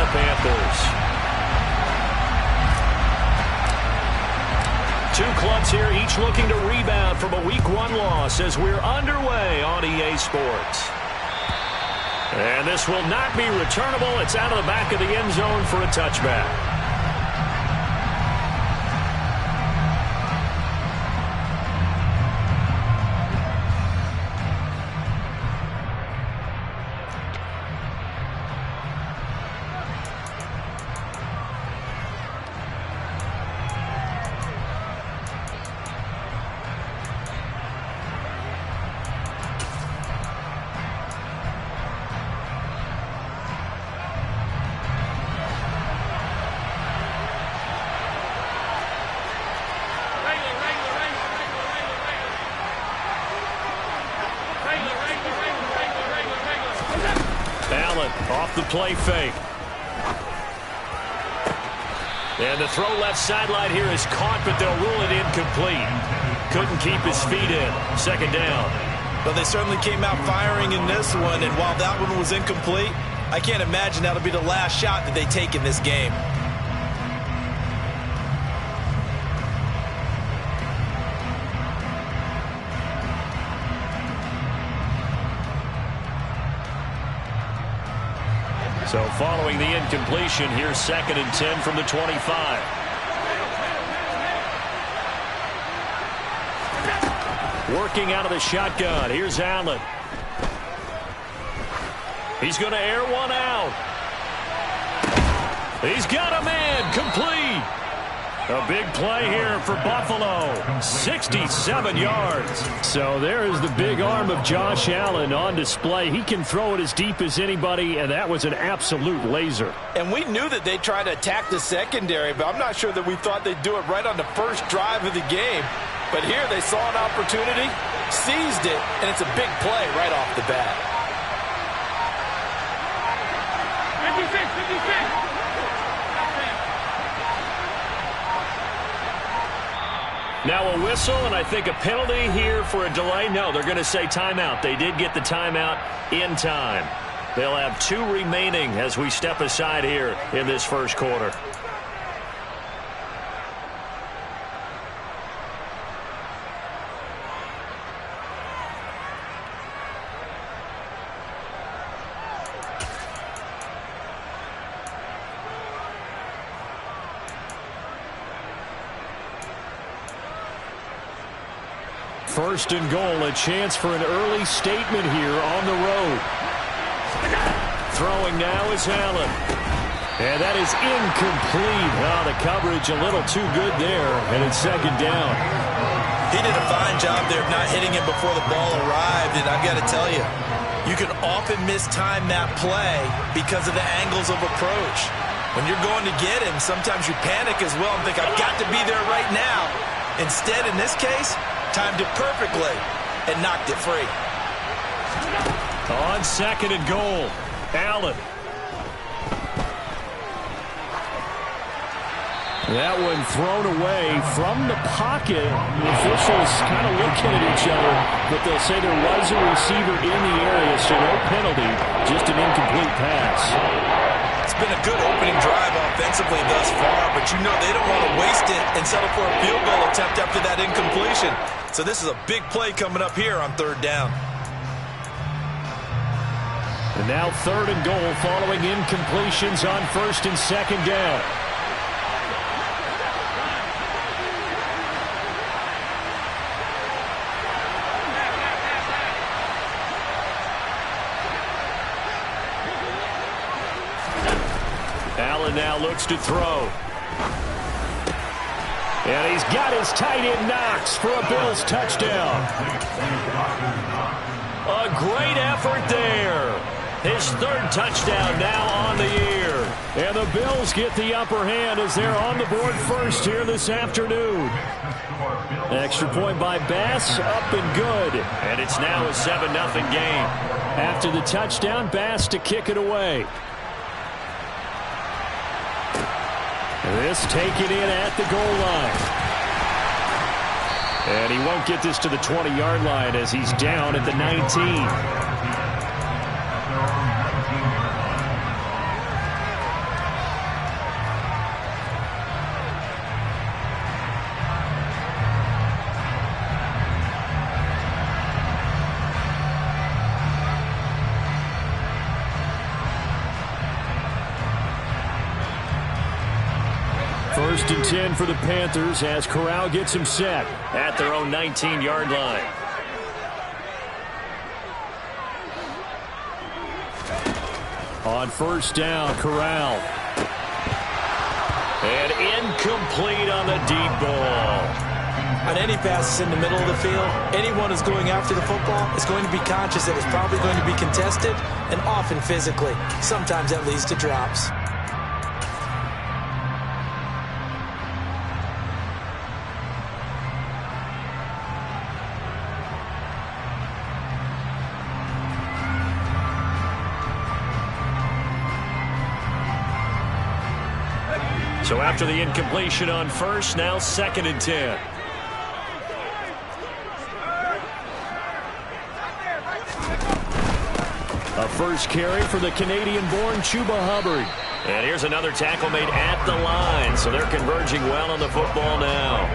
the Panthers. Two clubs here, each looking to rebound from a Week 1 loss as we're underway on EA Sports. And this will not be returnable. It's out of the back of the end zone for a touchback. Off the play fake. And the throw left sideline here is caught, but they'll rule it incomplete. Couldn't keep his feet in. Second down. But they certainly came out firing in this one, and while that one was incomplete, I can't imagine that'll be the last shot that they take in this game. So following the incompletion, here's 2nd and 10 from the 25. Working out of the shotgun. Here's Allen. He's going to air one out. He's got a man. Complete. A big play here for Buffalo. 67 yards. So there is the big arm of Josh Allen on display. He can throw it as deep as anybody, and that was an absolute laser. And we knew that they'd try to attack the secondary, but I'm not sure that we thought they'd do it right on the first drive of the game. But here they saw an opportunity, seized it, and it's a big play right off the bat. 56. Now a whistle, and I think a penalty here for a delay. No, they're going to say timeout. They did get the timeout in time. They'll have 2 remaining as we step aside here in this first quarter. First and goal, a chance for an early statement here on the road. Throwing now is Allen. And that is incomplete. Oh, the coverage a little too good there, and it's 2nd down. He did a fine job there of not hitting him before the ball arrived, and I've got to tell you, you can often mistime that play because of the angles of approach. When you're going to get him, sometimes you panic as well and think, I've got to be there right now. Instead, in this case, timed it perfectly and knocked it free. On 2nd and goal, Allen. That one thrown away from the pocket. The officials kind of looking at each other, but they'll say there was a receiver in the area, so no penalty, just an incomplete pass. It's been a good opening drive offensively thus far, but you know they don't want to waste it and settle for a field goal attempt after that incompletion. So this is a big play coming up here on 3rd down. And now 3rd and goal following incompletions on 1st and 2nd down. Allen now looks to throw. And he's got his tight end Knox for a Bills touchdown. A great effort there. His 3rd touchdown now on the year. And the Bills get the upper hand as they're on the board first here this afternoon. Extra point by Bass, up and good. And it's now a 7-0 game. After the touchdown, Bass to kick it away. This taken in at the goal line. And he won't get this to the 20-yard line as he's down at the 19. First and 10 for the Panthers as Corral gets him set at their own 19-yard line. On first down, Corral. And incomplete on the deep ball. On any passes in the middle of the field, anyone who's going after the football is going to be conscious that it's probably going to be contested, and often physically. Sometimes that leads to drops. So after the incompletion on first, now second and 10. A first carry for the Canadian-born Chuba Hubbard. And here's another tackle made at the line, so they're converging well on the football now.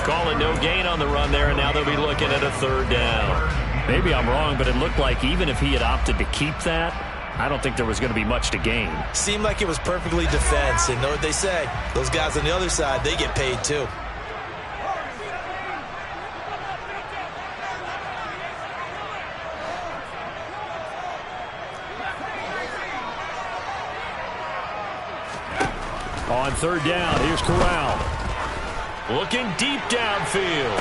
Calling no gain on the run there, and now they'll be looking at a third down. Maybe I'm wrong, but it looked like even if he had opted to keep that, I don't think there was going to be much to gain. Seemed like it was perfectly defense, and know what they say. Those guys on the other side, they get paid too. On third down, here's Corral. Looking deep downfield.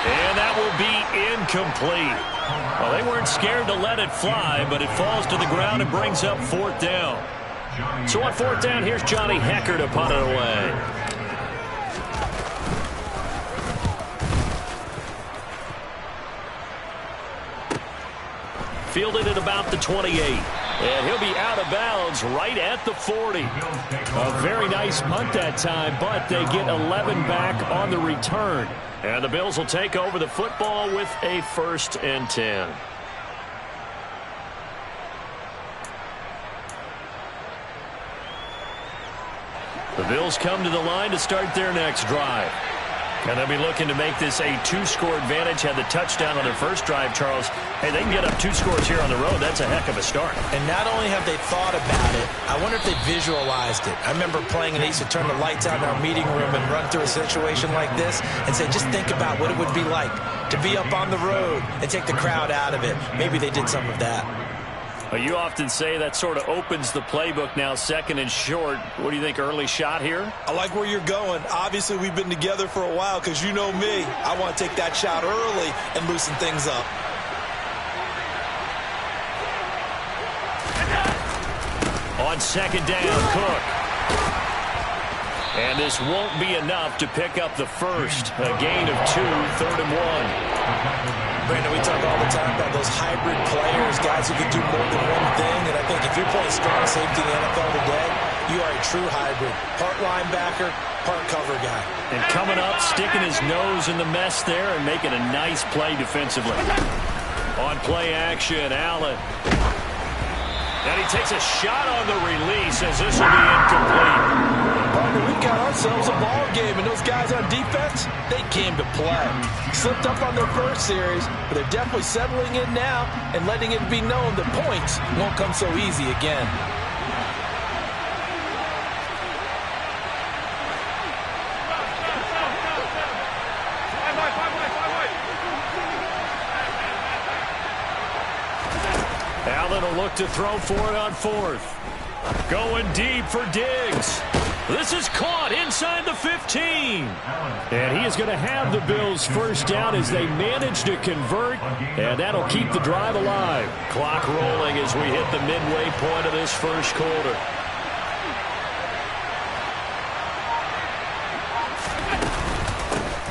And that will be incomplete. Well, they weren't scared to let it fly, but it falls to the ground and brings up fourth down. So on fourth down, here's Johnny Hecker to punt it away. Fielded at about the 28. And he'll be out of bounds right at the 40. A very nice punt that time, but they get 11 back on the return. And the Bills will take over the football with a first and 10. The Bills come to the line to start their next drive. And they'll be looking to make this a two-score advantage. Had the touchdown on their first drive, Charles. Hey, they can get up 2 scores here on the road. That's a heck of a start. And not only have they thought about it, I wonder if they visualized it. I remember playing and they used to turn the lights out in our meeting room and run through a situation like this and say, just think about what it would be like to be up on the road and take the crowd out of it. Maybe they did some of that. Well, you often say that sort of opens the playbook now, second and short. What do you think, early shot here? I like where you're going. Obviously, we've been together for a while because you know me. I want to take that shot early and loosen things up. On second down, Cook. And this won't be enough to pick up the first. A gain of 2, third and 1. Brandon, we talk all the time about those hybrid players, guys who can do more than one thing. And I think if you're playing strong safety in the NFL today, you are a true hybrid. Part linebacker, part cover guy. And coming up, sticking his nose in the mess there and making a nice play defensively. On play action, Allen. And he takes a shot on the release as this will be incomplete. Partner, we've got ourselves a ball game, and those guys on defense, they came to play. Slipped up on their first series, but they're definitely settling in now and letting it be known that points won't come so easy again. Allen will look to throw for it on fourth. Going deep for Diggs. This is caught inside the 15. And he is going to have the Bills first down as they manage to convert. And that'll keep the drive alive. Clock rolling as we hit the midway point of this first quarter.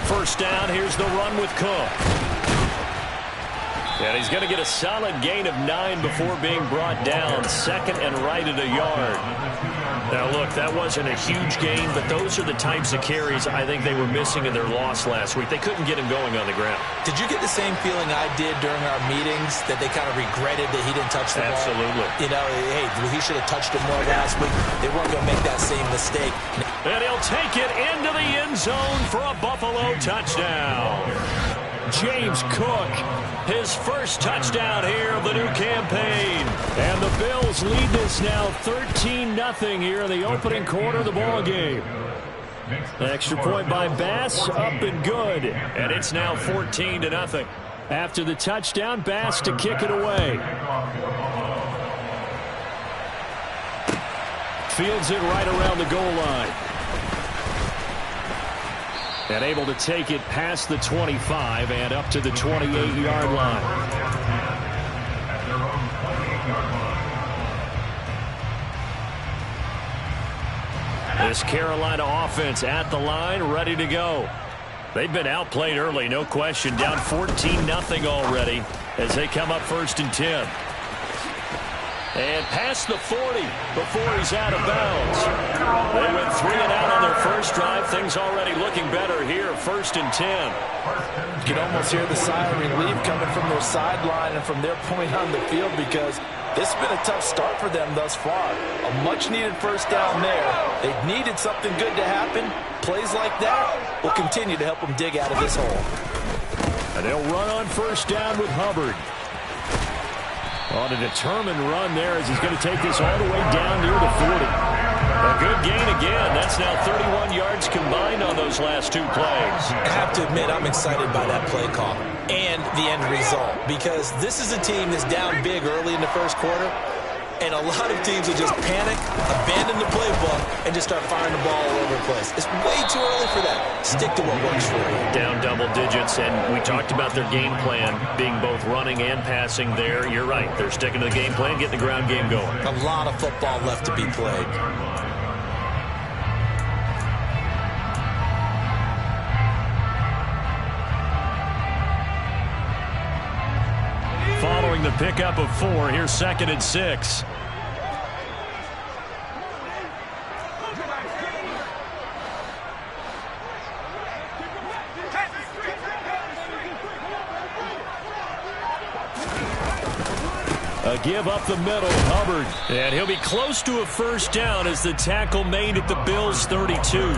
First down, here's the run with Cook. And he's going to get a solid gain of 9 before being brought down. Second and right at a yard. Now, look, that wasn't a huge gain, but those are the types of carries I think they were missing in their loss last week. They couldn't get him going on the ground. Did you get the same feeling I did during our meetings, that they kind of regretted that he didn't touch the ball? Absolutely. You know, hey, he should have touched it more last week. They weren't going to make that same mistake. And he'll take it into the end zone for a Buffalo touchdown. James Cook, his first touchdown here of the new campaign. And the Bills lead this now 13-0 here in the opening quarter of the ball game. Extra point by Bass, up and good. And it's now 14-0. After the touchdown, Bass to kick it away. Fields it right around the goal line. And able to take it past the 25 and up to the 28-yard line. This Carolina offense at the line, ready to go. They've been outplayed early, no question. Down 14-0 already as they come up 1st and 10. And past the 40 before he's out of bounds. They went 3 and out on their first drive. Things already looking better here, 1st and 10. You can almost hear the sigh of relief coming from their sideline and from their point on the field, because this has been a tough start for them thus far. A much-needed first down there. They've needed something good to happen. Plays like that will continue to help them dig out of this hole. And they'll run on first down with Hubbard. On a determined run there as he's going to take this all the way down near the 40. A good gain again. That's now 31 yards combined on those last 2 plays. I have to admit, I'm excited by that play call and the end result, because this is a team that's down big early in the first quarter, and a lot of teams will just panic, abandon the playbook, and just start firing the ball all over the place. It's way too early for that. Stick to what works for you. Down double digits, and we talked about their game plan being both running and passing there. You're right. They're sticking to the game plan, getting the ground game going. A lot of football left to be played. Following the pickup of 4, here's 2nd and 6. A give up the middle, Hubbard. And he'll be close to a first down as the tackle made at the Bills' 32.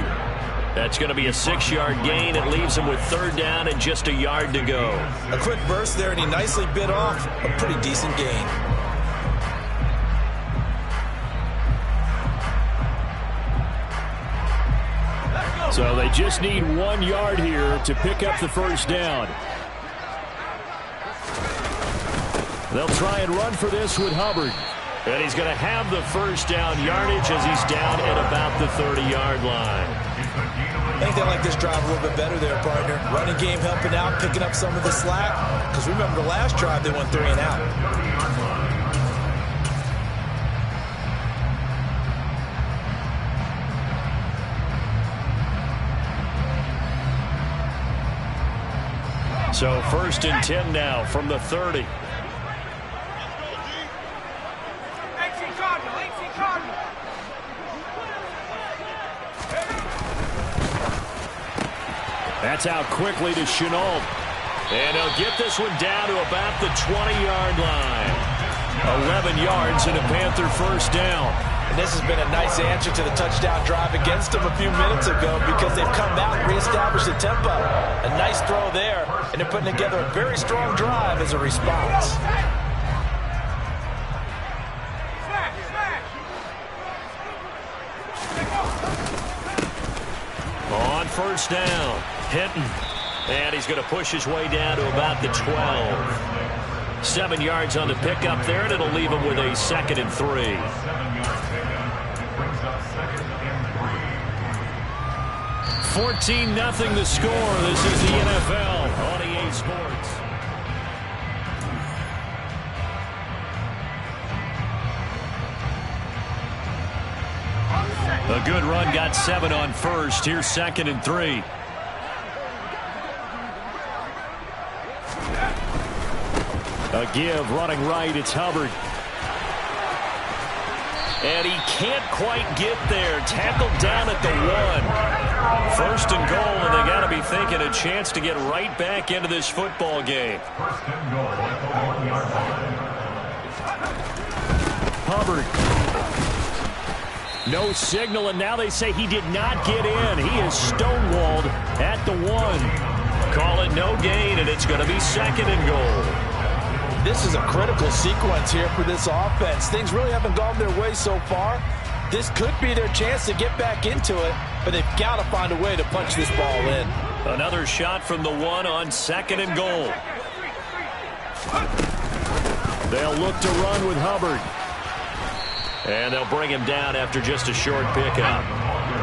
That's going to be a 6-yard gain. It leaves him with 3rd down and just a yard to go. A quick burst there, and he nicely bit off a pretty decent gain. So they just need 1 yard here to pick up the first down. They'll try and run for this with Hubbard. And he's going to have the first down yardage as he's down at about the 30-yard line. I think they like this drive a little bit better there, partner. Running game helping out, picking up some of the slack. Because remember, the last drive they went 3 and out. So 1st and 10 now from the 30. That's out quickly to Chenault. And he'll get this one down to about the 20-yard line. 11 yards and a Panther first down. And this has been a nice answer to the touchdown drive against them a few minutes ago, because they've come out and reestablished the tempo. A nice throw there, and they're putting together a very strong drive as a response. On first down, Hinton. And he's going to push his way down to about the 12. 7 yards on the pickup there, and it'll leave him with a 2nd and 3. 14-0 the score. This is the NFL on EA Sports. A good run, got 7 on first. Here's 2nd and 3. A give, running right, it's Hubbard. And he can't quite get there. Tackled down at the 1. 1st and goal, and they got to be thinking a chance to get right back into this football game. Hubbard. No signal, and now they say he did not get in. He is stonewalled at the 1. Call it no gain, and it's going to be 2nd and goal. This is a critical sequence here for this offense. Things really haven't gone their way so far. This could be their chance to get back into it, but they've got to find a way to punch this ball in. Another shot from the 1 on 2nd and goal. They'll look to run with Hubbard. And they'll bring him down after just a short pickup.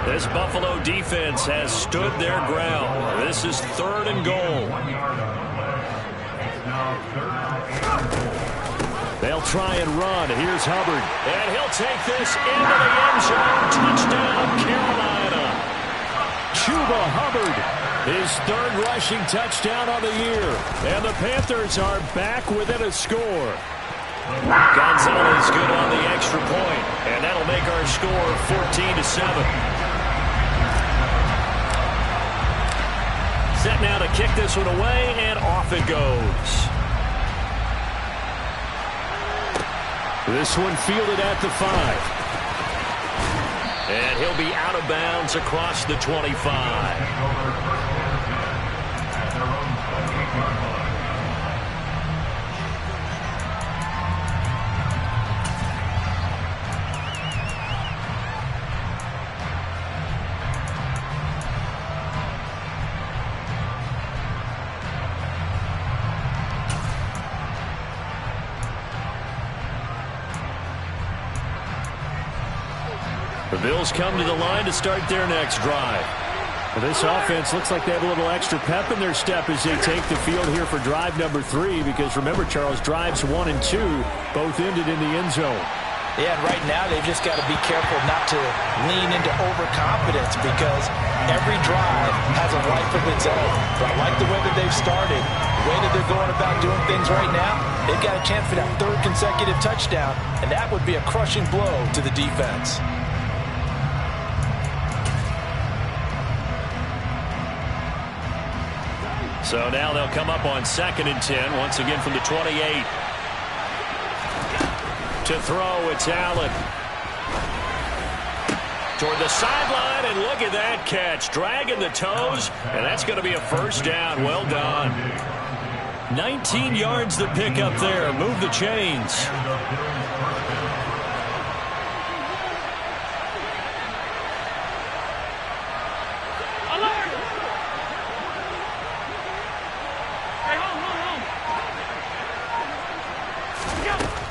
This Buffalo defense has stood their ground. This is 3rd and goal. They'll try and run. Here's Hubbard. And he'll take this into the end zone. Touchdown, Carolina. Chuba Hubbard, his 3rd rushing touchdown on the year. And the Panthers are back within a score. Gonzalez good on the extra point. And that'll make our score 14-7. Set now to kick this one away, and off it goes. This one fielded at the 5. And he'll be out of bounds across the 25. The Bills come to the line to start their next drive. Well, this offense looks like they have a little extra pep in their step as they take the field here for drive number 3, because remember, Charles, drives 1 and 2 both ended in the end zone. Yeah, and right now they've just got to be careful not to lean into overconfidence, because every drive has a life of its own. But I like the way that they've started, the way that they're going about doing things right now. They've got a chance for that 3rd consecutive touchdown, and that would be a crushing blow to the defense. So now they'll come up on 2nd and 10, once again from the 28. To throw, it's Allen. Toward the sideline, and look at that catch. Dragging the toes, and that's going to be a 1st down. Well done. 19 yards to pick up there. Move the chains.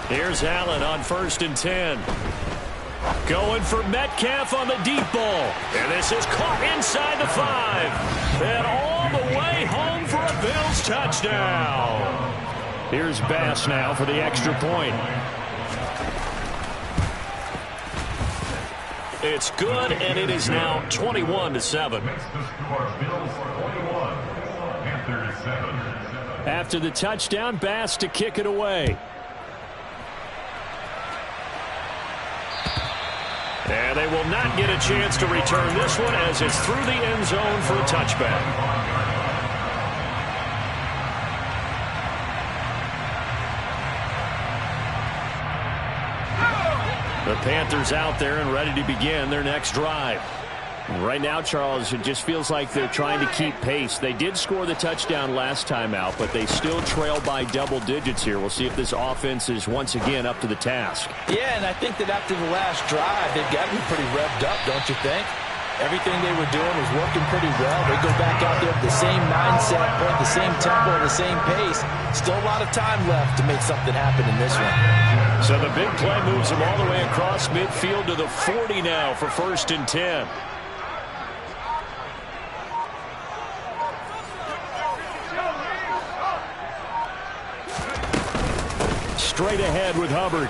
Here's Allen on 1st and 10. Going for Metcalf on the deep ball. And this is caught inside the 5. And all the way home for a Bills touchdown. Here's Bass now for the extra point. It's good, and it is now 21-7. After the touchdown, Bass to kick it away. And they will not get a chance to return this one, as it's through the end zone for a touchback. The Panthers out there and ready to begin their next drive. Right now, Charles, it just feels like they're trying to keep pace. They did score the touchdown last time out, but they still trail by double digits here. We'll see if this offense is once again up to the task. Yeah, and I think that after the last drive, they've got to be pretty revved up, don't you think? Everything they were doing was working pretty well. They go back out there with the same mindset, the same tempo, the same pace. Still a lot of time left to make something happen in this one. So the big play moves them all the way across midfield to the 40 now for 1st and 10. Straight ahead with Hubbard.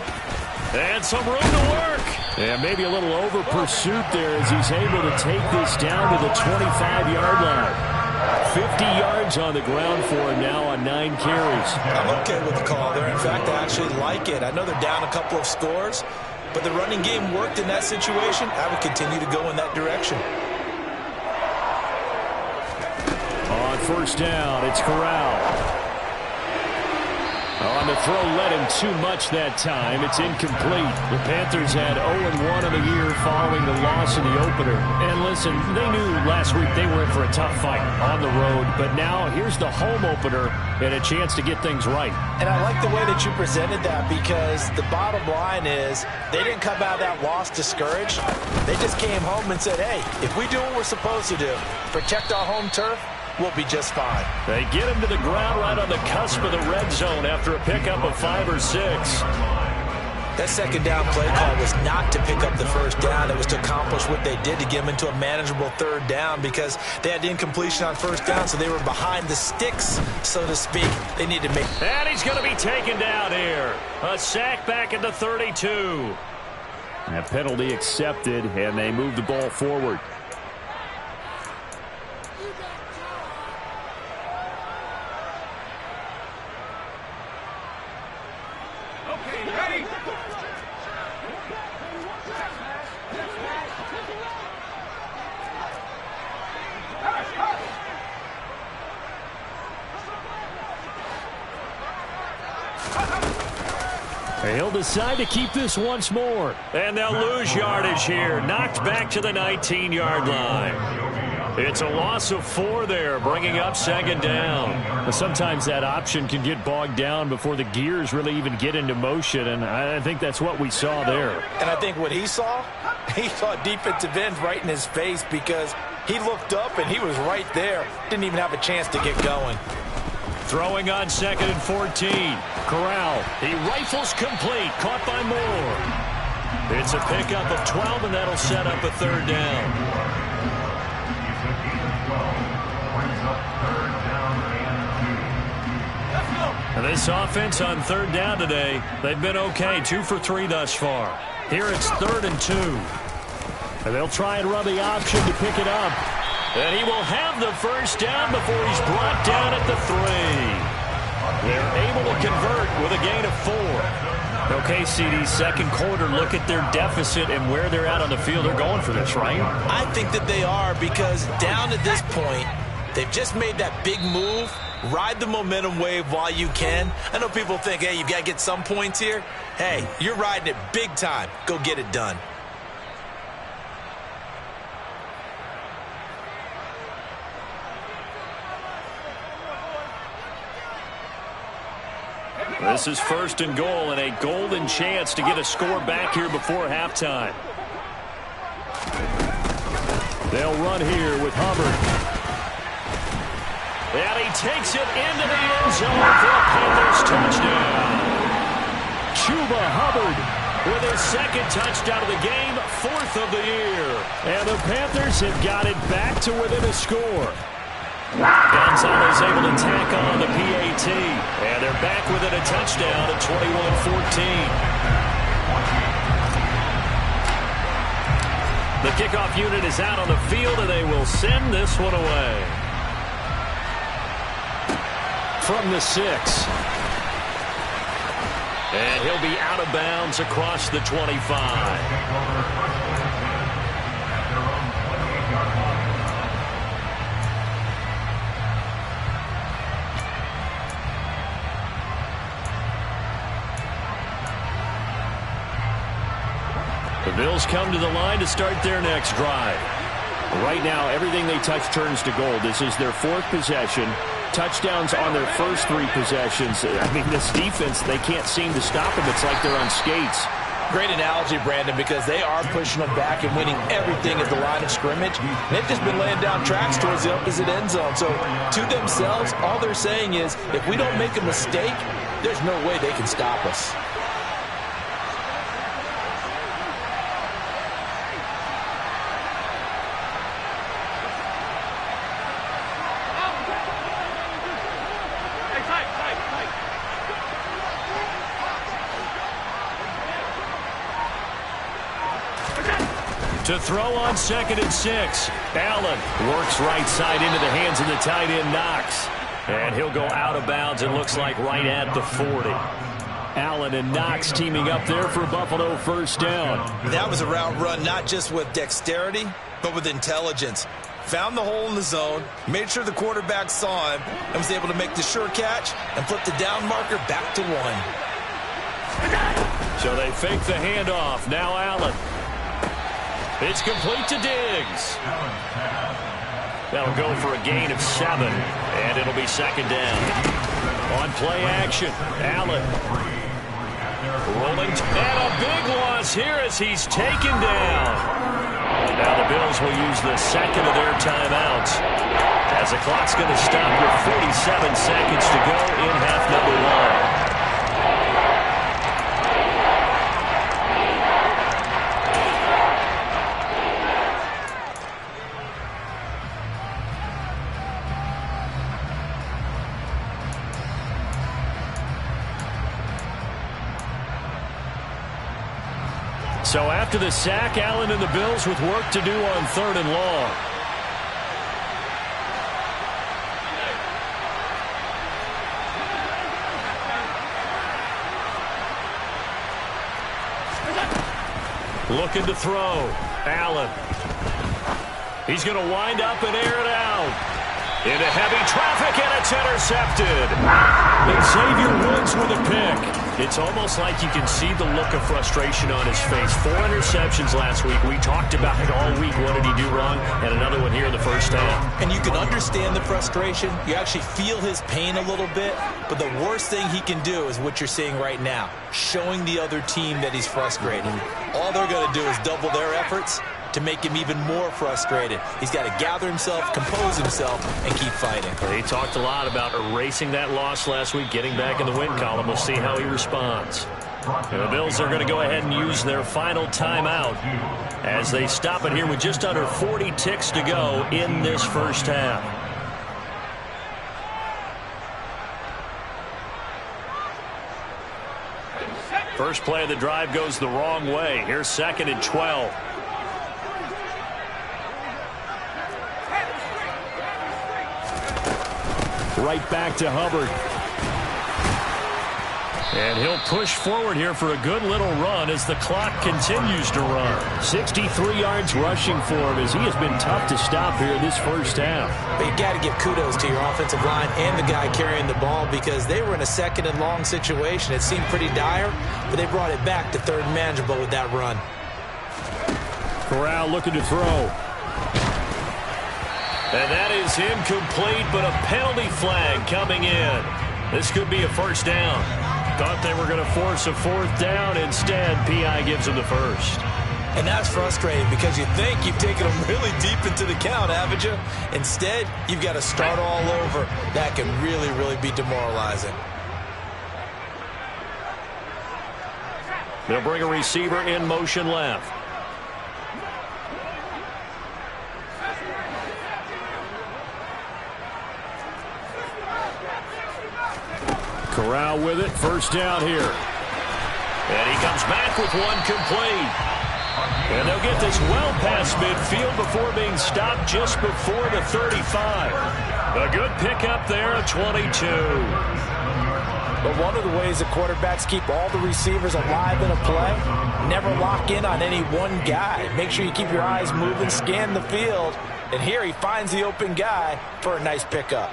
And some room to work. And maybe a little over pursuit there as he's able to take this down to the 25-yard line. 50 yards on the ground for him now on 9 carries. I'm okay with the call there. In fact, I actually like it. I know they're down a couple of scores, but the running game worked in that situation. I would continue to go in that direction. On 1st down, it's Corral. On the throw, led him too much that time. It's incomplete. The Panthers had 0-1 on the year following the loss in the opener. And listen, they knew last week they were in for a tough fight on the road. But now here's the home opener and a chance to get things right. And I like the way that you presented that, because the bottom line is they didn't come out of that loss discouraged. They just came home and said, hey, if we do what we're supposed to do, protect our home turf, we'll be just fine. They get him to the ground right on the cusp of the red zone after a pickup of 5 or 6. That second down play call was not to pick up the first down. It was to accomplish what they did, to get them into a manageable third down, because they had incompletion on first down, so they were behind the sticks, so to speak. They need to make... And he's going to be taken down here. A sack back at the 32. That penalty accepted, and they move the ball forward. He'll decide to keep this once more. And they'll lose yardage here. Knocked back to the 19-yard line. It's a loss of 4 there, bringing up second down. Sometimes that option can get bogged down before the gears really even get into motion, and I think that's what we saw there. And I think what he saw a defensive end right in his face, because he looked up and he was right there. Didn't even have a chance to get going. Throwing on 2nd and 14. Corral, he rifles complete, caught by Moore. It's a pickup of 12, and that'll set up a third down. This offense on third down today, they've been okay, 2 for 3 thus far. Here it's 3rd and 2. And they'll try and run the option to pick it up. And he will have the first down before he's brought down at the 3. They're able to convert with a gain of 4. Okay, CD, second quarter, look at their deficit and where they're at on the field. They're going for this, right? I think that they are, because down at this point, they've just made that big move. Ride the momentum wave while you can. I know people think, hey, you've got to get some points here. Hey, you're riding it big time. Go get it done. This is 1st and goal, and a golden chance to get a score back here before halftime. They'll run here with Hubbard. And he takes it into the end zone for a Panthers touchdown. Chuba Hubbard with his 2nd touchdown of the game, 4th of the year. And the Panthers have got it back to within a score. Gonzalez able to tack on the PAT. And they're back within a touchdown at 21-14. The kickoff unit is out on the field, and they will send this one away. From the 6. And he'll be out of bounds across the 25. The Bills come to the line to start their next drive. Right now, everything they touch turns to gold. This is their 4th possession. Touchdowns on their first 3 possessions. I mean, this defense, they can't seem to stop them. It's like they're on skates. Great analogy, Brandon, because they are pushing them back and winning everything at the line of scrimmage. They've just been laying down tracks towards the opposite end zone. So, to themselves, all they're saying is, if we don't make a mistake, there's no way they can stop us. To throw on 2nd and 6. Allen works right side into the hands of the tight end, Knox. And he'll go out of bounds, it looks like, right at the 40. Allen and Knox teaming up there for Buffalo first down. That was a route run not just with dexterity, but with intelligence. found the hole in the zone, made sure the quarterback saw him, and was able to make the sure catch and flip the down marker back to 1. So they fake the handoff. Now Allen. It's complete to Diggs. That'll go for a gain of 7, and it'll be second down. On play action, Allen. Rolling, and a big loss here as he's taken down. Now the Bills will use the second of their timeouts as the clock's going to stop with 47 seconds to go in half number 1. So after the sack, Allen and the Bills with work to do on 3rd and long. Looking to throw. Allen. He's going to wind up and air it out. Into heavy traffic, and it's intercepted. And Xavier Woods with a pick. It's almost like you can see the look of frustration on his face. 4 interceptions last week. We talked about it all week. What did he do wrong? And another one here in the first half. And you can understand the frustration. You actually feel his pain a little bit. But the worst thing he can do is what you're seeing right now, showing the other team that he's frustrated. All they're going to do is double their efforts to make him even more frustrated. He's got to gather himself, compose himself, and keep fighting. He talked a lot about erasing that loss last week, getting back in the win column. We'll see how he responds. And the Bills are going to go ahead and use their final timeout as they stop it here with just under 40 ticks to go in this first half. First play of the drive goes the wrong way. Here's 2nd and 12. Right back to Hubbard. And he'll push forward here for a good little run as the clock continues to run. 63 yards rushing for him as he has been tough to stop here this first half. But you got to give kudos to your offensive line and the guy carrying the ball because they were in a 2nd and long situation. It seemed pretty dire, but they brought it back to 3rd and manageable with that run. Corral looking to throw. And that is incomplete, but a penalty flag coming in. This could be a first down. Thought they were going to force a 4th down. Instead, P.I. gives them the first. And that's frustrating because you think you've taken them really deep into the count, haven't you? Instead, you've got to start all over. That can really, really be demoralizing. They'll bring a receiver in motion left. Corral with it. First down here. And he comes back with one complete. And they'll get this well past midfield before being stopped just before the 35. A good pickup there at 22. But one of the ways the quarterbacks keep all the receivers alive in a play, never lock in on any one guy. Make sure you keep your eyes moving, scan the field. And here he finds the open guy for a nice pickup.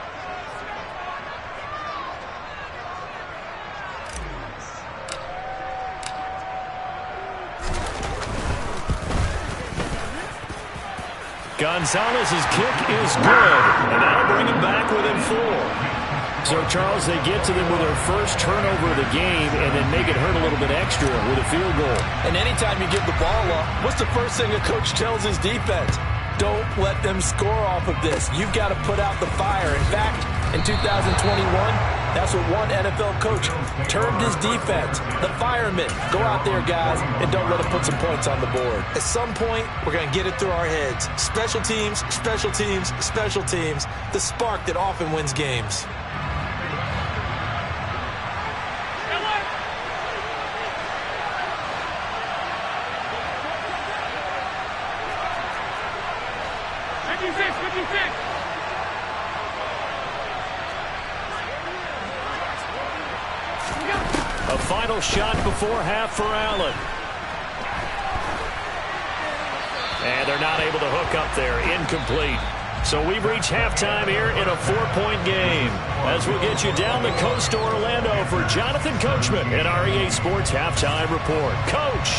Gonzalez's kick is good, and that'll bring him back within 4. So, Charles, they get to them with their first turnover of the game and then make it hurt a little bit extra with a field goal. And anytime you give the ball up, what's the first thing a coach tells his defense? Don't let them score off of this. You've got to put out the fire. In fact, in 2021, that's what one NFL coach termed his defense. The firemen. Go out there, guys, and don't let them put some points on the board. At some point, we're going to get it through our heads. Special teams, special teams, special teams. The spark that often wins games. A final shot before half for Allen. And they're not able to hook up there. Incomplete. So we've reached halftime here in a 4-point game. As we'll get you down the coast to Orlando for Jonathan Coachman in our EA Sports Halftime Report. Coach!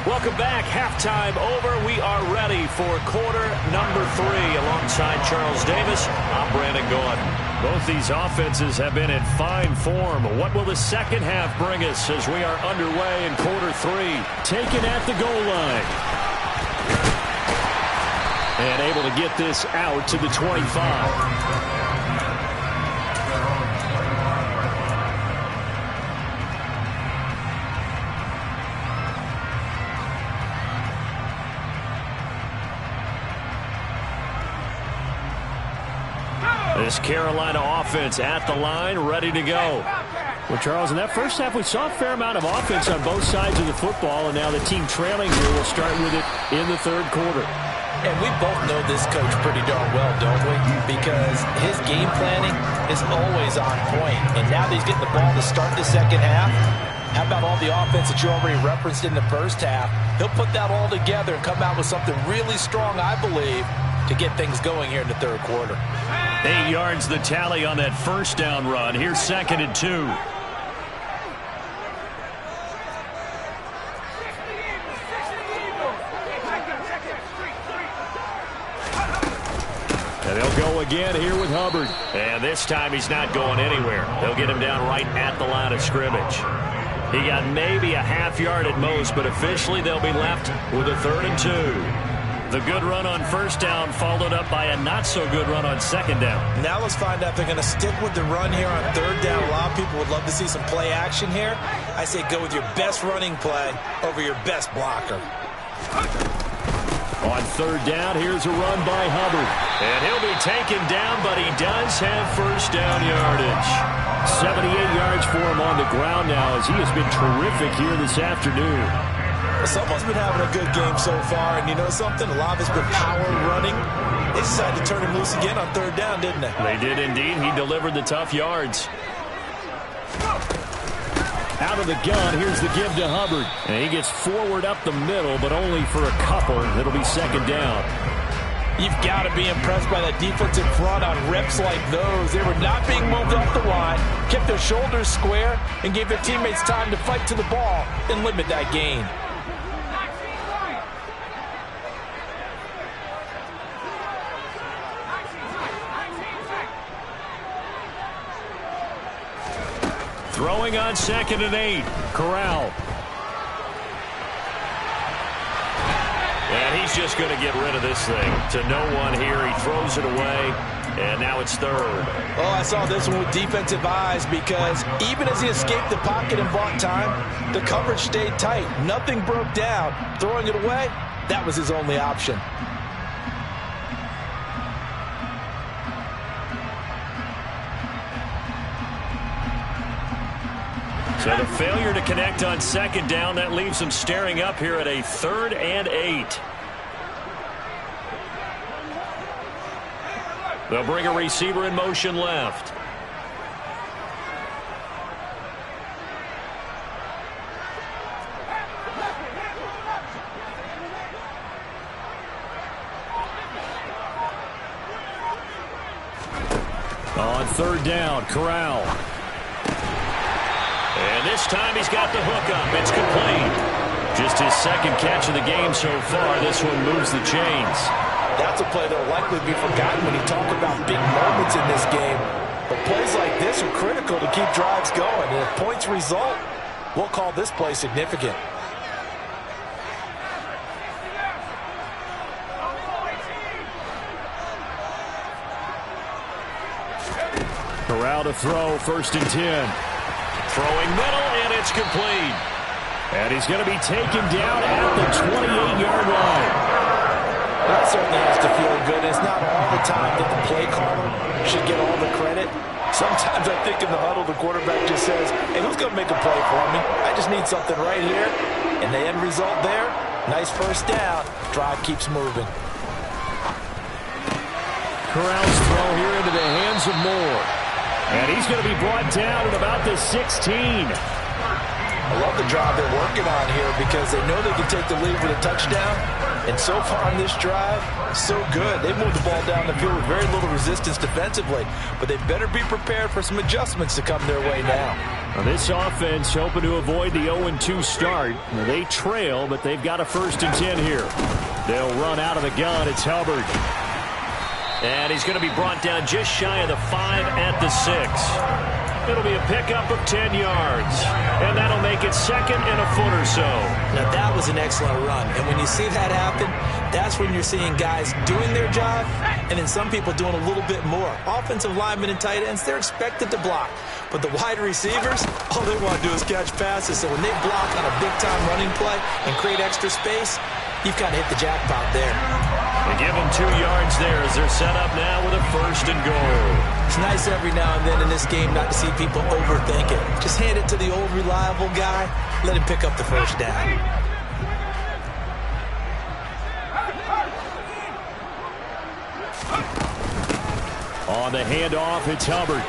Welcome back. Halftime over. We are ready for quarter number 3. Alongside Charles Davis, I'm Brandon Gordon. Both these offenses have been in fine form. What will the second half bring us as we are underway in quarter 3? Taken at the goal line. And able to get this out to the 25. This Carolina offense at the line, ready to go. Well, Charles, in that first half, we saw a fair amount of offense on both sides of the football, and now the team trailing here will start with it in the third quarter. And we both know this coach pretty darn well, don't we? Because his game planning is always on point. And now that he's getting the ball to start the second half, how about all the offense that you already referenced in the first half? He'll put that all together and come out with something really strong, I believe, to get things going here in the third quarter. 8 yards the tally on that first down run. Here's 2nd and 2. And they'll go again here with Hubbard. And this time he's not going anywhere. They'll get him down right at the line of scrimmage. He got maybe a half yard at most, but officially they'll be left with a 3rd and 2. The good run on first down followed up by a not-so-good run on second down. Now let's find out if they're going to stick with the run here on third down. A lot of people would love to see some play action here. I say go with your best running play over your best blocker. On third down, here's a run by Hubbard. And he'll be taken down, but he does have first down yardage. 78 yards for him on the ground now as he has been terrific here this afternoon. Someone's been having a good game so far, and you know something? A lot of it's been power running. They decided to turn him loose again on third down, didn't they? They did indeed. He delivered the tough yards. Out of the gun, here's the give to Hubbard. And he gets forward up the middle, but only for a couple. It'll be second down. You've got to be impressed by that defensive front on reps like those. They were not being moved off the line, kept their shoulders square, and gave their teammates time to fight to the ball and limit that gain. Throwing on 2nd and 8. Corral. And he's just going to get rid of this thing to no one here. He throws it away, and now it's 3rd. Oh, I saw this one with defensive eyes because even as he escaped the pocket and bought time, the coverage stayed tight. Nothing broke down. Throwing it away, that was his only option. So the failure to connect on second down, that leaves them staring up here at a 3rd and 8. They'll bring a receiver in motion left. On third down, Corral. And this time he's got the hook up. It's complete. Just his 2nd catch of the game so far. This one moves the chains. That's a play that will likely be forgotten when you talk about big moments in this game. But plays like this are critical to keep drives going. And if points result, we'll call this play significant. Corral to throw, 1st and 10. Throwing middle, and it's complete. And he's going to be taken down at the 28-yard line. That certainly has to feel good. It's not all the time that the play caller should get all the credit. Sometimes I think in the huddle, the quarterback just says, hey, who's going to make a play for me? I just need something right here. And the end result there, nice first down. Drive keeps moving. Corral's throw here into the hands of Moore. And he's going to be brought down at about the 16. A love the drive they're working on here because they know they can take the lead with a touchdown. And so far on this drive, so good. They've moved the ball down the field with very little resistance defensively, but they better be prepared for some adjustments to come their way now. Well, this offense hoping to avoid the 0-2 start. They trail, but they've got a 1st and 10 here. They'll run out of the gun. It's Hubbard. And he's going to be brought down just shy of the 5 at the 6. It'll be a pickup of 10 yards. And that'll make it 2nd and a foot or so. Now, that was an excellent run. And when you see that happen, that's when you're seeing guys doing their job and then some people doing a little bit more. Offensive linemen and tight ends, they're expected to block. But the wide receivers, all they want to do is catch passes. So when they block on a big-time running play and create extra space, you've kind of hit the jackpot there. They give him 2 yards there as they're set up now with a 1st and goal. It's nice every now and then in this game not to see people overthink it. Just hand it to the old reliable guy. Let him pick up the 1st down. On the handoff, it's Hubbard.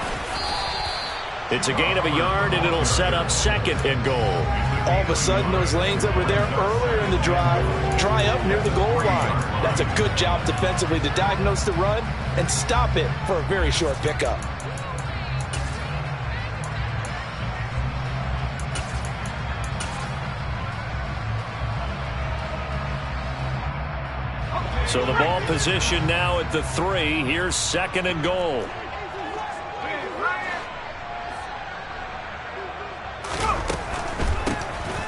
It's a gain of a yard, and it'll set up 2nd and goal. All of a sudden, those lanes that were there earlier in the drive dry up near the goal line. That's a good job defensively to diagnose the run and stop it for a very short pickup. So the ball position now at the 3. Here's 2nd and goal.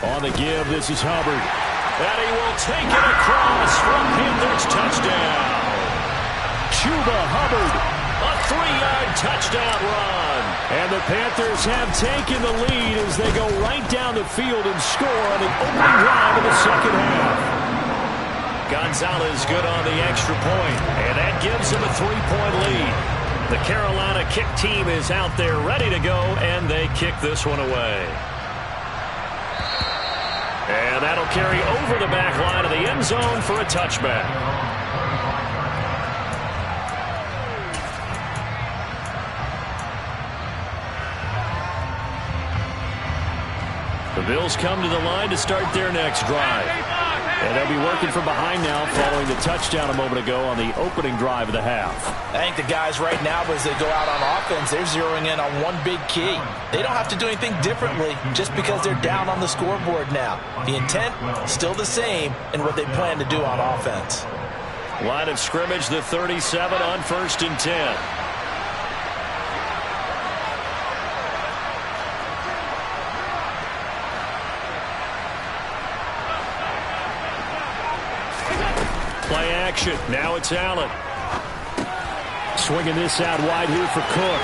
On the give, this is Hubbard. And he will take it across for a Panthers touchdown. Chuba Hubbard, a 3-yard touchdown run. And the Panthers have taken the lead as they go right down the field and score on the opening drive of the 2nd half. Gonzalez good on the extra point, and that gives him a 3-point lead. The Carolina kick team is out there ready to go, and they kick this one away. And that'll carry over the back line of the end zone for a touchback. The Bills come to the line to start their next drive. And they'll be working from behind now following the touchdown a moment ago on the opening drive of the half. I think the guys right now, as they go out on offense, they're zeroing in on one big key. They don't have to do anything differently just because they're down on the scoreboard now. The intent, still the same in what they plan to do on offense. Line of scrimmage, the 37 on 1st and 10. Play action. Now it's Allen. Swinging this out wide here for Cook.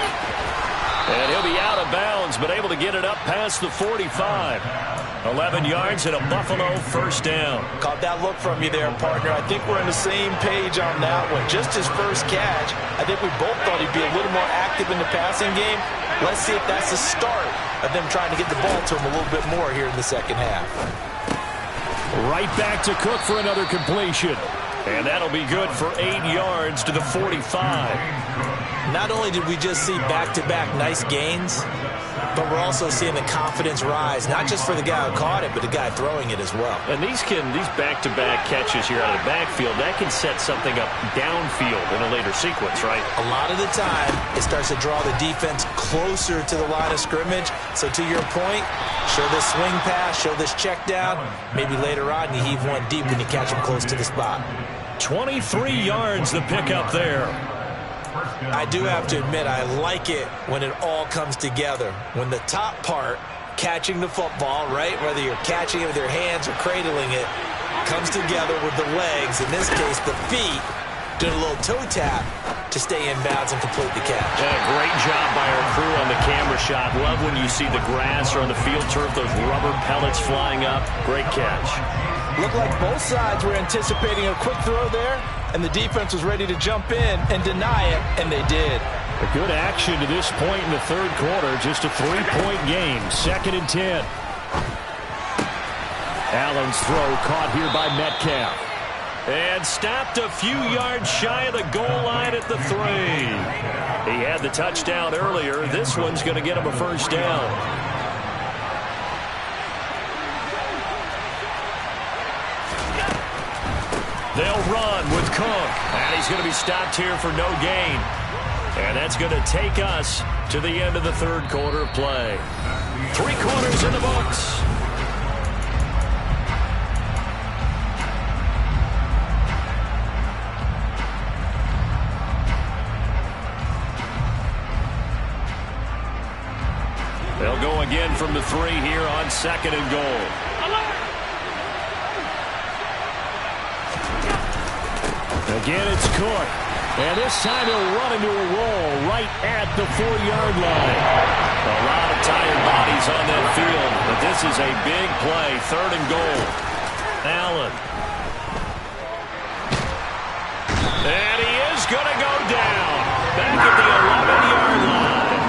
And he'll be out of bounds, but able to get it up past the 45. 11 yards and a Buffalo 1st down. Caught that look from you there, partner. I think we're on the same page on that one. Just his first catch, I think we both thought he'd be a little more active in the passing game. Let's see if that's the start of them trying to get the ball to him a little bit more here in the 2nd half. Right back to Cook for another completion. And that'll be good for 8 yards to the 45. Not only did we just see back-to-back nice gains, but we're also seeing the confidence rise, not just for the guy who caught it, but the guy throwing it as well. And these back-to-back catches here out of the backfield, that can set something up downfield in a later sequence, right? A lot of the time, it starts to draw the defense closer to the line of scrimmage. So to your point, show this swing pass, show this check down. Maybe later on you heave one deep when you catch them close to the spot. 23 yards the pickup there. I do have to admit, I like it when it all comes together. When the top part, catching the football, right, whether you're catching it with your hands or cradling it, comes together with the legs, in this case the feet, doing a little toe tap to stay in bounds and complete the catch. Yeah, great job by our crew on the camera shot. Love when you see the grass or on the field turf, those rubber pellets flying up. Great catch. Looked like both sides were anticipating a quick throw there, and the defense was ready to jump in and deny it, and they did. A good action to this point in the 3rd quarter. Just a 3-point game. 2nd and 10. Allen's throw caught here by Metcalf. And stopped a few yards shy of the goal line at the 3. He had the touchdown earlier. This one's going to get him a 1st down. They'll run with Cook. And he's going to be stopped here for no gain. And that's going to take us to the end of the third quarter of play. 3 quarters in the books. They'll go again from the 3 here on 2nd and goal. Again, it's Cook. And this time he'll run into a roll right at the 4-yard line. A lot of tired bodies on that field, but this is a big play. 3rd and goal. Allen. And he is going to go down. Back at the 11-yard line.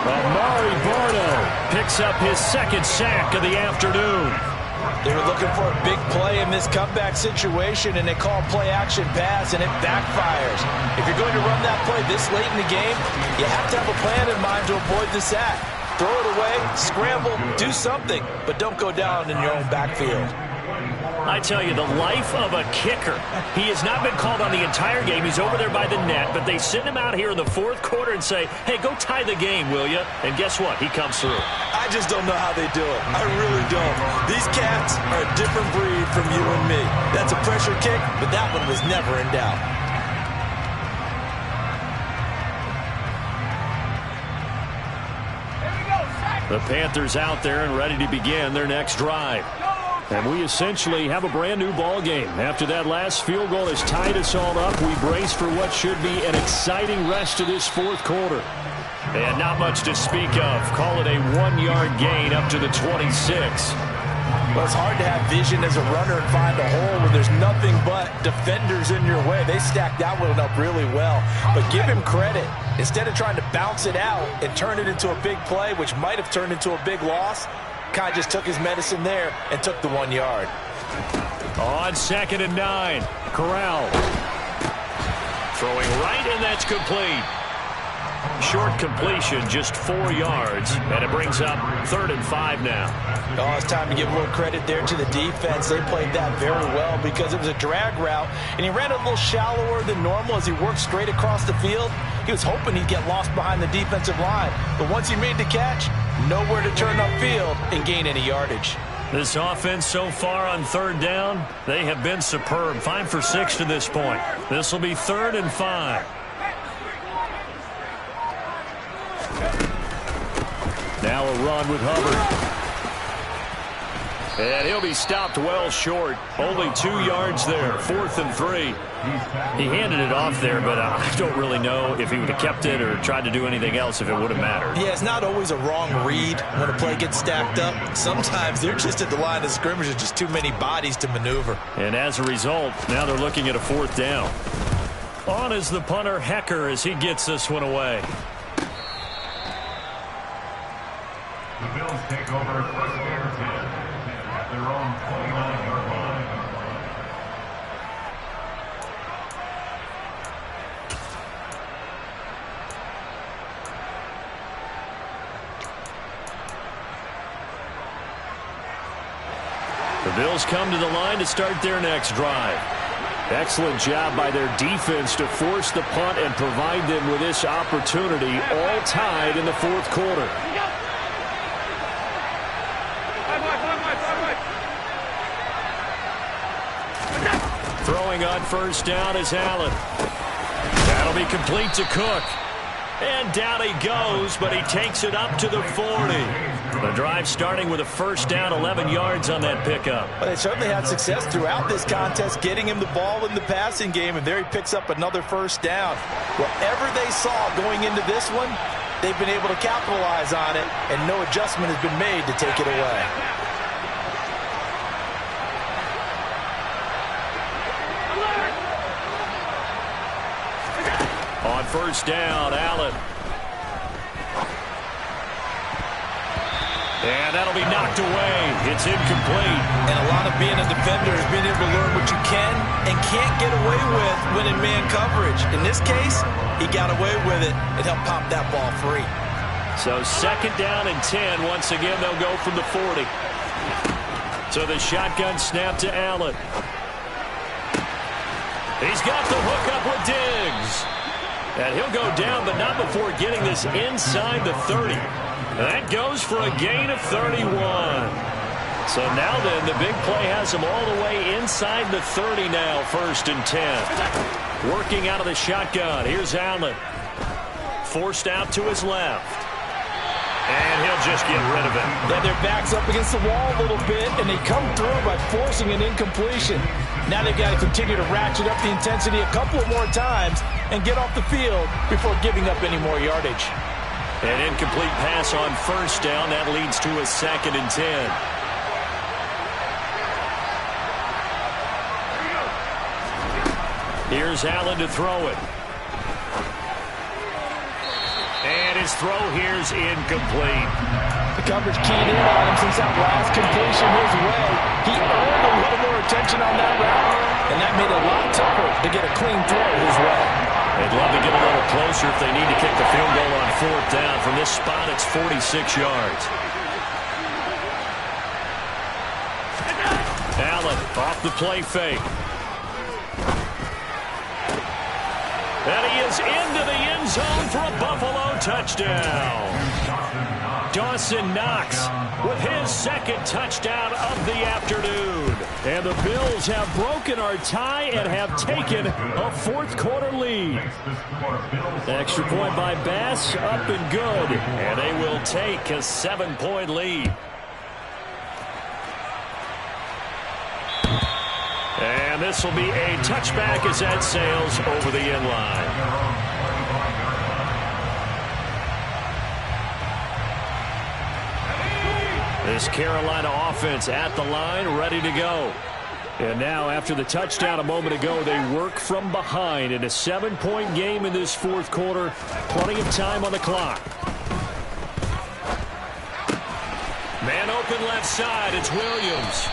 Amari Barno picks up his 2nd sack of the afternoon. They were looking for a big play in this comeback situation, and they call play-action pass, and it backfires. If you're going to run that play this late in the game, you have to have a plan in mind to avoid the sack. Throw it away, scramble, do something, but don't go down in your own backfield. I tell you, the life of a kicker. He has not been called on the entire game. He's over there by the net, but they send him out here in the 4th quarter and say, hey, go tie the game, will you? And guess what? He comes through. I just don't know how they do it. I really don't. These cats are a different breed from you and me. That's a pressure kick, but that one was never in doubt. The Panthers out there and ready to begin their next drive. And we essentially have a brand new ball game. After that last field goal has tied us all up, we brace for what should be an exciting rest of this 4th quarter. And not much to speak of. Call it a 1-yard gain up to the 26. Well, it's hard to have vision as a runner and find a hole when there's nothing but defenders in your way. They stacked that one up really well. But give him credit. Instead of trying to bounce it out and turn it into a big play, which might have turned into a big loss, kind of just took his medicine there and took the 1 yard. On 2nd and 9, Corral. Throwing right, and that's complete. Short completion, just 4 yards, and it brings up 3rd and 5 now. Oh, it's time to give a little credit there to the defense. They played that very well because it was a drag route, and he ran a little shallower than normal as he worked straight across the field. He was hoping he'd get lost behind the defensive line, but once he made the catch, nowhere to turn upfield and gain any yardage. This offense so far on 3rd down, they have been superb. 5 for 6 to this point. This will be 3rd and 5. Now a run with Hubbard. And he'll be stopped well short. Only 2 yards there. 4th and 3. He handed it off there, but I don't really know if he would have kept it or tried to do anything else if it would have mattered. Yeah, it's not always a wrong read when a play gets stacked up. Sometimes they're just at the line of scrimmage with just too many bodies to maneuver. And as a result, now they're looking at a 4th down. On is the punter, Hecker, as he gets this one away. The Bills take over 1st and 10 at their own 29-yard line. The Bills come to the line to start their next drive. Excellent job by their defense to force the punt and provide them with this opportunity, all tied in the 4th quarter. Throwing on 1st down is Allen. That'll be complete to Cook. And down he goes, but he takes it up to the 40. The drive starting with a 1st down, 11 yards on that pickup. Well, they certainly had success throughout this contest, getting him the ball in the passing game, and there he picks up another 1st down. Whatever they saw going into this one, they've been able to capitalize on it, and no adjustment has been made to take it away. On 1st down, Allen. And that'll be knocked away. It's incomplete. And a lot of being a defender is being able to learn what you can and can't get away with when in man coverage. In this case, he got away with it and helped pop that ball free. So 2nd down and 10. Once again, they'll go from the 40. So the shotgun snap to Allen. He's got the hook up with Diggs. And he'll go down, but not before getting this inside the 30. That goes for a gain of 31. So now then, the big play has him all the way inside the 30 now, 1st and 10. Working out of the shotgun. Here's Allen. Forced out to his left. And he'll just get rid of it. Yeah, their back's up against the wall a little bit, and they come through by forcing an incompletion. Now they've got to continue to ratchet up the intensity a couple of more times and get off the field before giving up any more yardage. An incomplete pass on 1st down. That leads to a 2nd and 10. Here's Allen to throw it. And his throw here's incomplete. The coverage keyed in on him since that last completion his way. He earned a little more attention on that route, and that made it a lot tougher to get a clean throw his way. They'd love to get a little closer if they need to kick the field goal on 4th down. From this spot, it's 46 yards. Allen off the play fake. And he is into the end zone for a Buffalo touchdown. Dawson Knox with his 2nd touchdown of the afternoon. And the Bills have broken our tie and have taken a 4th quarter lead. Extra point by Bass, up and good. And they will take a 7-point lead. And this will be a touchback as that sails over the end line. This Carolina offense at the line, ready to go. And now, after the touchdown a moment ago, they work from behind in a 7-point game in this 4th quarter. Plenty of time on the clock. Man open left side, it's Williams.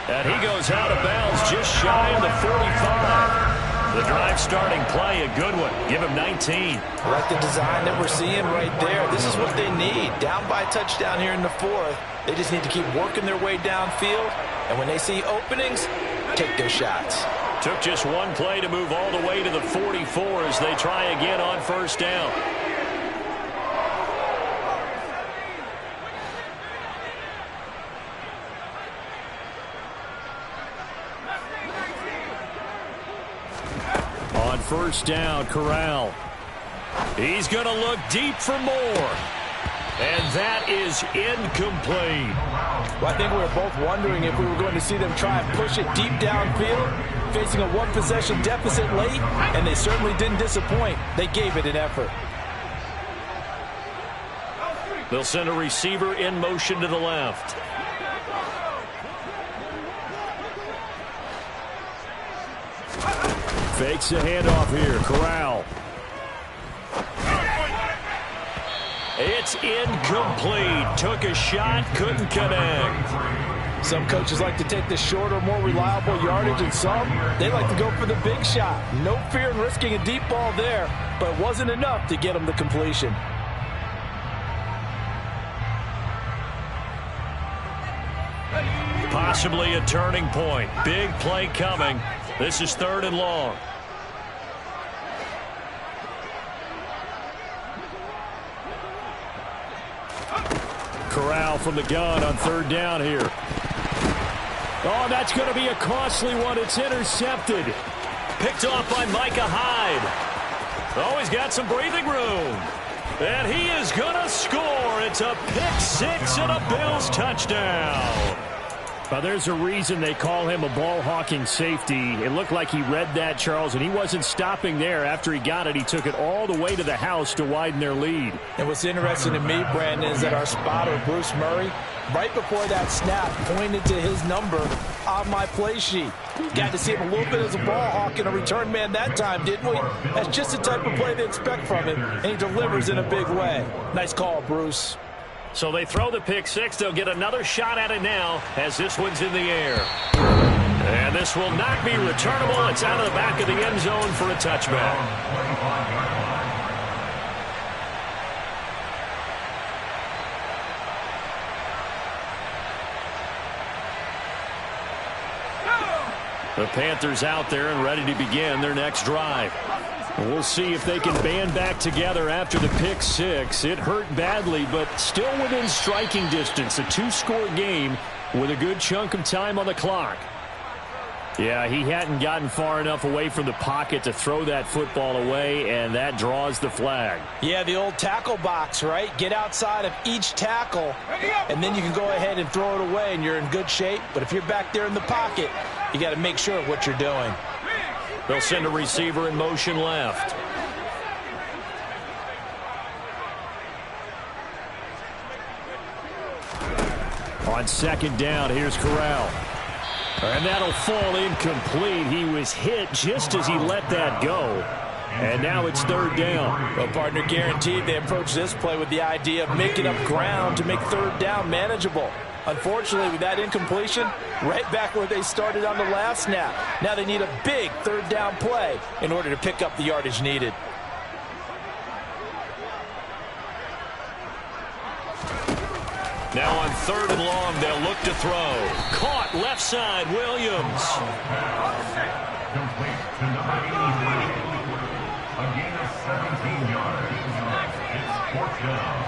And he goes out of bounds just shy of the 45. The drive starting play, a good one. Give him 19. I like the design that we're seeing right there. This is what they need. Down by a touchdown here in the 4th. They just need to keep working their way downfield. And when they see openings, take their shots. Took just one play to move all the way to the 44 as they try again on 1st down. On 1st down, Corral. He's going to look deep for more. And that is incomplete. Well, I think we were both wondering if we were going to see them try and push it deep downfield, facing a 1-possession deficit late, and they certainly didn't disappoint. They gave it an effort. They'll send a receiver in motion to the left. Fakes the handoff here. Corral. It's incomplete. Took a shot, couldn't connect. Some coaches like to take the shorter, more reliable yardage, and some, they like to go for the big shot. No fear in risking a deep ball there, but it wasn't enough to get them the completion. Possibly a turning point. Big play coming. This is 3rd and long. Corral from the gun on 3rd down here. Oh, that's going to be a costly one. It's intercepted. Picked off by Micah Hyde. Oh, he's got some breathing room. And he is going to score. It's a pick 6 and a Bills touchdown. Well, there's a reason they call him a ball-hawking safety. It looked like he read that, Charles, and he wasn't stopping there. After he got it, he took it all the way to the house to widen their lead. And what's interesting to me, Brandon, is that our spotter, Bruce Murray, right before that snap, pointed to his number on my play sheet. Got to see him a little bit as a ball hawk and a return man that time, didn't we? That's just the type of play they expect from him, and he delivers in a big way. Nice call, Bruce. So they throw the pick 6. They'll get another shot at it now as this one's in the air. And this will not be returnable. It's out of the back of the end zone for a touchback. The Panthers out there and ready to begin their next drive. We'll see if they can band back together after the pick six. It hurt badly, but still within striking distance. A two-score game with a good chunk of time on the clock. Yeah, he hadn't gotten far enough away from the pocket to throw that football away, and that draws the flag. Yeah, the old tackle box, right? Get outside of each tackle, and then you can go ahead and throw it away, and you're in good shape. But if you're back there in the pocket, you got to make sure of what you're doing. They'll send a receiver in motion left. On second down, here's Corral. And that'll fall incomplete. He was hit just as he let that go. And now it's third down. Well, partner, guaranteed they approach this play with the idea of making up ground to make third down manageable. Unfortunately, with that incompletion, right back where they started on the last snap. Now they need a big third down play in order to pick up the yardage needed. Now on third and long, they'll look to throw. Caught left side, Williams. Complete to number 83. A gain of 17 yards. It's fourth down.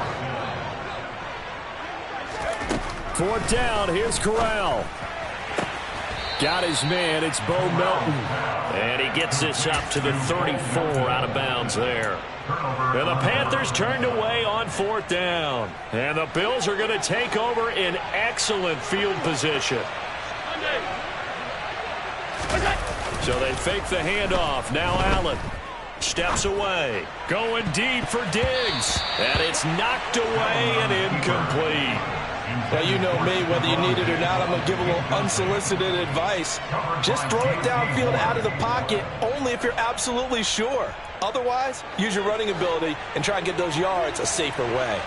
Fourth down, here's Corral. Got his man, it's Bo Melton. And he gets this up to the 34 out of bounds there. And the Panthers turned away on fourth down. And the Bills are going to take over in excellent field position. So they fake the handoff. Now Allen steps away. Going deep for Diggs. And it's knocked away and incomplete. Well, you know me, whether you need it or not, I'm going to give a little unsolicited advice. Just throw it downfield out of the pocket, only if you're absolutely sure. Otherwise, use your running ability and try and get those yards a safer way.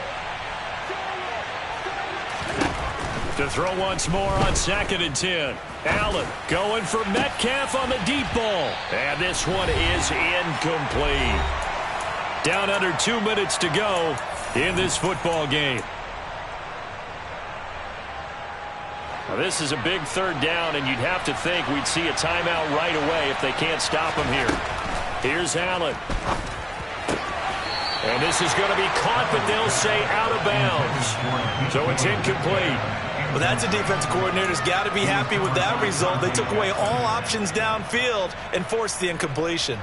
To throw once more on second and 10. Allen going for Metcalf on the deep ball. And this one is incomplete. Down under 2 minutes to go in this football game. Now, this is a big third down, and you'd have to think we'd see a timeout right away if they can't stop him here. Here's Allen. And this is going to be caught, but they'll say out of bounds. So it's incomplete. Well, that's a defensive coordinator's got to be happy with that result. They took away all options downfield and forced the incompletion.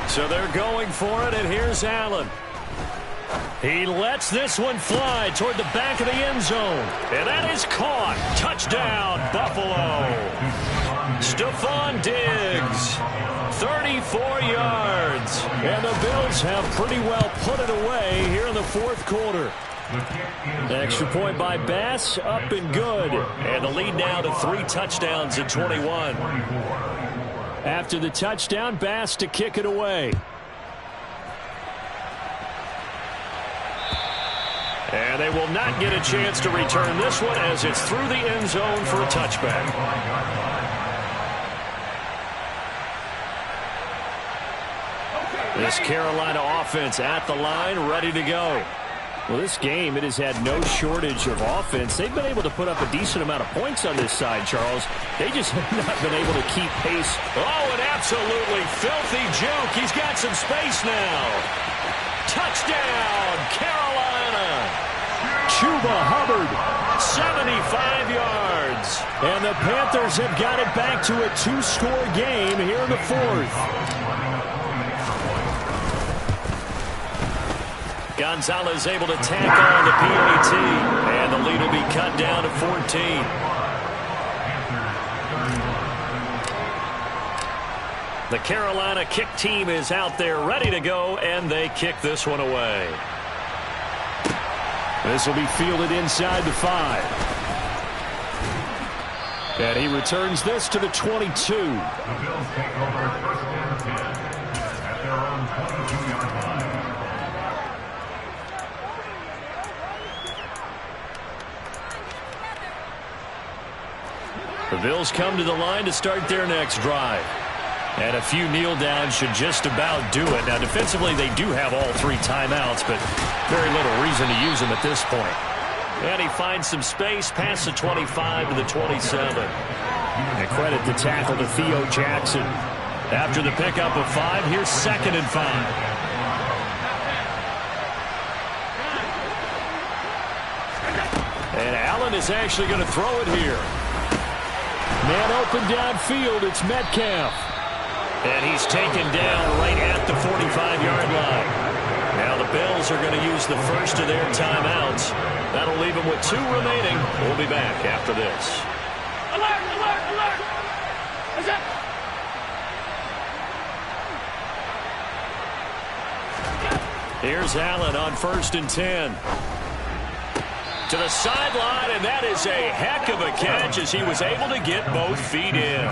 So they're going for it, and here's Allen. He lets this one fly toward the back of the end zone. And that is caught. Touchdown, Buffalo. Stephon Diggs, 34 yards. And the Bills have pretty well put it away here in the fourth quarter. Extra point by Bass, up and good. And the lead now to 3 touchdowns at 21. After the touchdown, Bass to kick it away. And they will not get a chance to return this one as it's through the end zone for a touchback. This Carolina offense at the line, ready to go. Well, this game, it has had no shortage of offense. They've been able to put up a decent amount of points on this side, Charles. They just have not been able to keep pace. Oh, an absolutely filthy juke. He's got some space now. Touchdown, Carolina. Chuba Hubbard, 75 yards. And the Panthers have got it back to a 2-score game here in the fourth. Gonzalez able to tack on the PAT, and the lead will be cut down to 14. The Carolina kick team is out there ready to go, and they kick this one away. This will be fielded inside the 5. And he returns this to the 22. The Bills take over first and 10 at their own 22-yard line. The Bills come to the line to start their next drive. And a few kneel downs should just about do it. Now, defensively, they do have all 3 timeouts, but very little reason to use them at this point. And he finds some space past the 25 to the 27. And credit the tackle to Theo Jackson. After the pickup of 5, here's 2nd and 5. And Allen is actually going to throw it here. Man open downfield, it's Metcalf. And he's taken down right at the 45-yard line. Now the Bills are going to use the first of their timeouts. That'll leave them with 2 remaining. We'll be back after this. Alert, alert, alert! What's up? Here's Allen on 1st and 10. To the sideline, and that is a heck of a catch as he was able to get both feet in.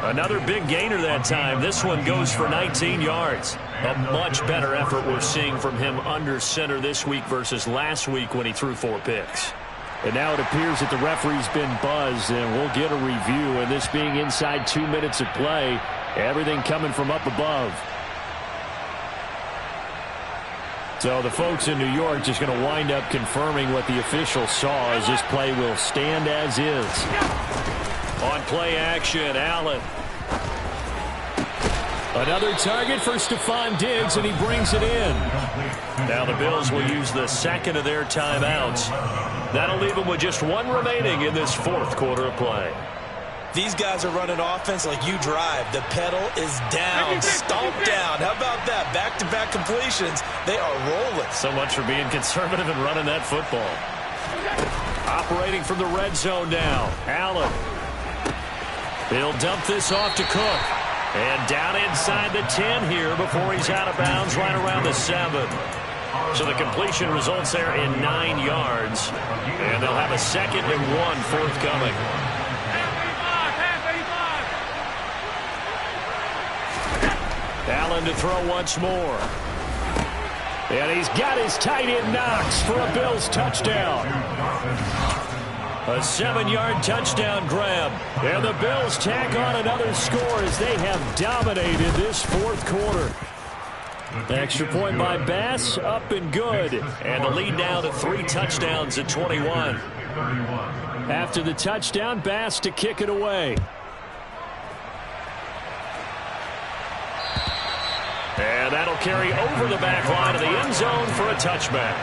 Another big gainer that time. This one goes for 19 yards. A much better effort we're seeing from him under center this week versus last week when he threw 4 picks. And now it appears that the referee's been buzzed, and we'll get a review. And this being inside 2 minutes of play, everything coming from up above. So the folks in New York just going to wind up confirming what the official saw as this play will stand as is. On play action, Allen. Another target for Stephon Diggs, and he brings it in. Now the Bills will use the 2nd of their timeouts. That'll leave them with just 1 remaining in this 4th quarter of play. These guys are running offense like you drive. The pedal is down, stomped down. How about that? Back-to-back completions. They are rolling. So much for being conservative and running that football. Operating from the red zone now. Allen. He'll dump this off to Cook. And down inside the 10 here before he's out of bounds right around the 7. So the completion results there in 9 yards. And they'll have a 2nd and 1 forthcoming. Allen to throw once more. And he's got his tight end Knox for a Bills touchdown. A 7-yard touchdown grab. And the Bills tack on another score as they have dominated this 4th quarter. Extra point by Bass, up and good. And the lead now to 3 touchdowns at 21. After the touchdown, Bass to kick it away. And that'll carry over the back line of the end zone for a touchback.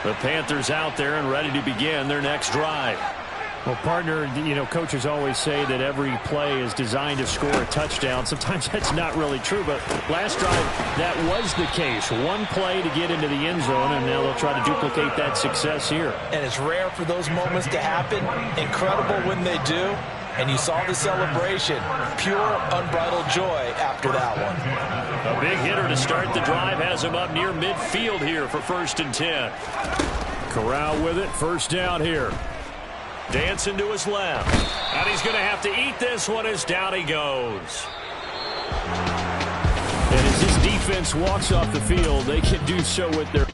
The Panthers out there and ready to begin their next drive. Well, partner, coaches always say that every play is designed to score a touchdown. Sometimes that's not really true, but last drive, that was the case. 1 play to get into the end zone, and now they'll try to duplicate that success here. And it's rare for those moments to happen. Incredible when they do. And you saw the celebration. Pure, unbridled joy after that one. A big hitter to start the drive has him up near midfield here for 1st and 10. Corral with it. 1st down here. Dancing to his left. And he's going to have to eat this one as down he goes. And as this defense walks off the field, they can do so with their